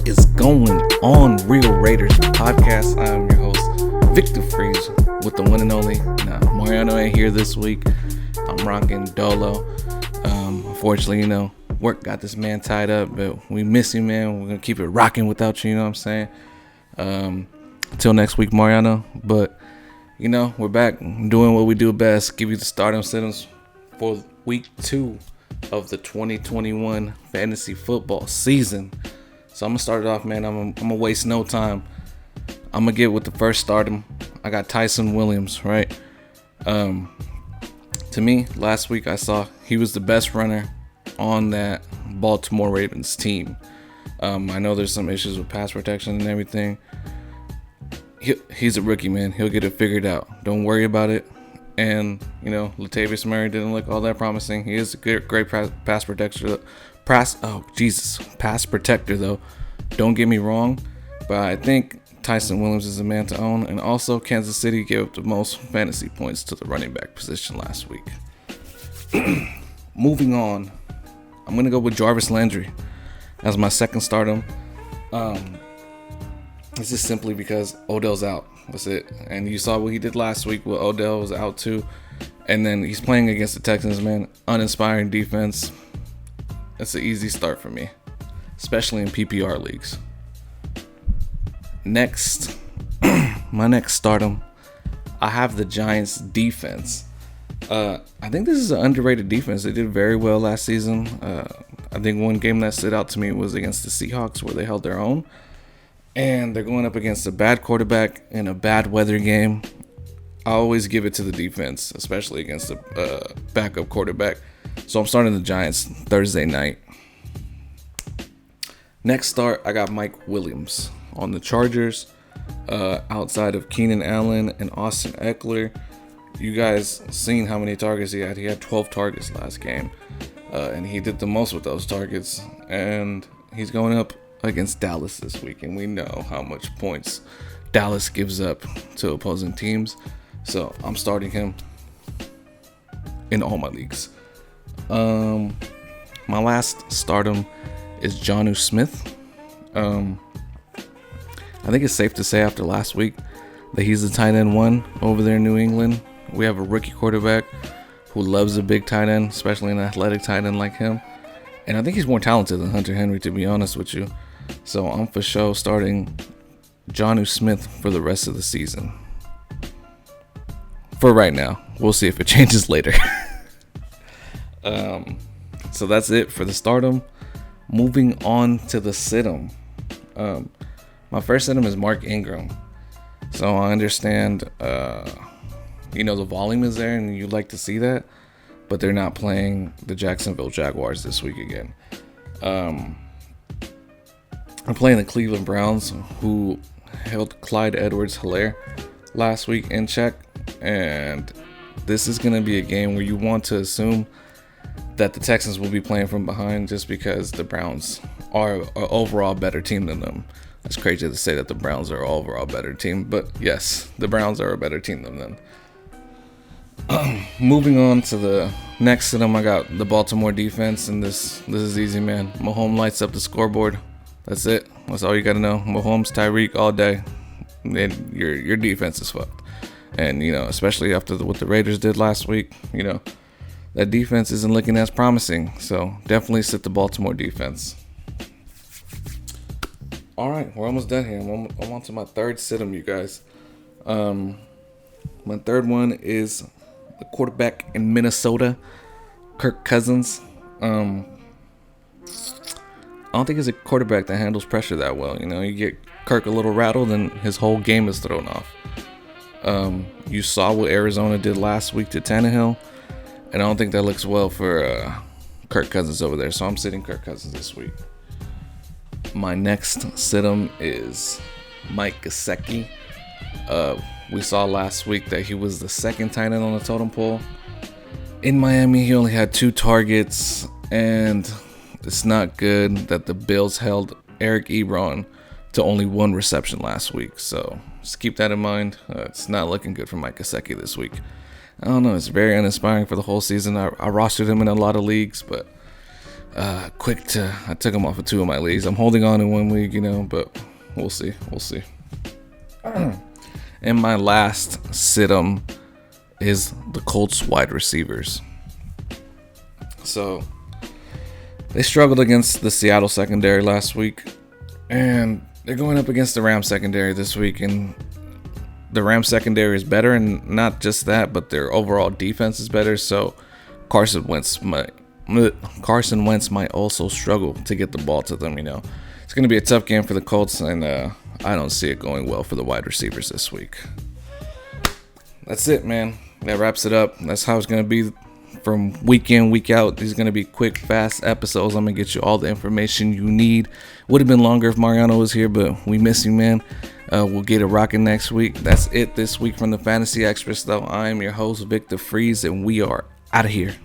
is going on, Real Raiders podcast? I am your host, Victor Freeze, with the one and only. Now, Mariano ain't here this week. I'm rocking Dolo. Unfortunately, work got this man tied up, but we miss you, man. We're gonna keep it rocking without you. You know what I'm saying? Until next week, Mariano. But we're back doing what we do best. Give you the stardom sittings for week 2 of the 2021 fantasy football season. So I'm gonna start it off, man. I'm gonna waste no time. I'm gonna get with the first stardom. I got Ty'Son Williams, right? To me, last week I saw he was the best runner on that Baltimore Ravens team. I know there's some issues with pass protection and everything. He's a rookie, man. He'll get it figured out. Don't worry about it. And, Latavius Murray didn't look all that promising. He is a great pass protector. Pass protector, though. Don't get me wrong. But I think Ty'Son Williams is a man to own. And also, Kansas City gave up the most fantasy points to the running back position last week. Moving on, I'm going to go with Jarvis Landry as my second stardom. This is simply because Odell's out. That's it. And you saw what he did last week with Odell was out too. And then he's playing against the Texans, man. Uninspiring defense. That's an easy start for me, especially in PPR leagues. Next, my next stardom, I have the Giants defense. I think this is an underrated defense. They did very well last season. I think one game that stood out to me was against the Seahawks, where they held their own. And they're going up against a bad quarterback in a bad weather game. I always give it to the defense, especially against a backup quarterback. So I'm starting the Giants Thursday night. Next start, I got Mike Williams on the Chargers. Outside of Keenan Allen and Austin Eckler. You guys seen how many targets he had. He had 12 targets last game. And he did the most with those targets. And he's going up against Dallas this week, and we know how much points Dallas gives up to opposing teams. So I'm starting him in all my leagues. My last stardom is Jonnu Smith. I think it's safe to say after last week that he's the tight end 1 over there in New England. We have a rookie quarterback who loves a big tight end, especially an athletic tight end like him. And I think he's more talented than Hunter Henry, to be honest with you. So I'm for sure starting Jonnu Smith for the rest of the season. For right now. We'll see if it changes later. So that's it for the stardom. Moving on to the situm. My first situm is Mark Ingram. So I understand, the volume is there and you like to see that. But they're not playing the Jacksonville Jaguars this week again. I'm playing the Cleveland Browns, who held Clyde Edwards-Helaire last week in check. And this is going to be a game where you want to assume that the Texans will be playing from behind just because the Browns are an overall better team than them. It's crazy to say that the Browns are an overall better team, but yes, the Browns are a better team than them. Moving on to the next to them, I got the Baltimore defense, and this is easy, man. Mahomes lights up the scoreboard. That's it. That's all you got to know. Mahomes, Tyreek all day. And your defense is fucked. And, especially after what the Raiders did last week, that defense isn't looking as promising. So definitely sit the Baltimore defense. All right, we're almost done here. I'm on to my third situm, you guys. My third one is the quarterback in Minnesota, Kirk Cousins. I don't think he's a quarterback that handles pressure that well. You get Kirk a little rattled and his whole game is thrown off. You saw what Arizona did last week to Tannehill, and I don't think that looks well for Kirk Cousins over there. So I'm sitting Kirk Cousins this week. My next situm is Mike Gesicki. We saw last week that he was the second tight end on the totem pole. In Miami, he only had 2 targets, and it's not good that the Bills held Eric Ebron to only 1 reception last week. So just keep that in mind. It's not looking good for Mike Gesicki this week. I don't know. It's very uninspiring for the whole season. I rostered him in a lot of leagues, but I took him off of 2 of my leagues. I'm holding on in 1 league, but we'll see. And my last sit-em is the Colts wide receivers. So they struggled against the Seattle secondary last week, and they're going up against the Rams secondary this week, and the Rams secondary is better, and not just that, but their overall defense is better. So Carson Wentz might also struggle to get the ball to them. It's going to be a tough game for the Colts, and I don't see it going well for the wide receivers this week. That's it, man. That wraps it up. That's how it's going to be from week in, week out. These are going to be quick, fast episodes. I'm going to get you all the information you need. Would have been longer if Mariano was here, but we miss you, man. We'll get it rocking next week. That's it this week from the Fantasy Express, though. I am your host, Victor Freeze, and we are out of here.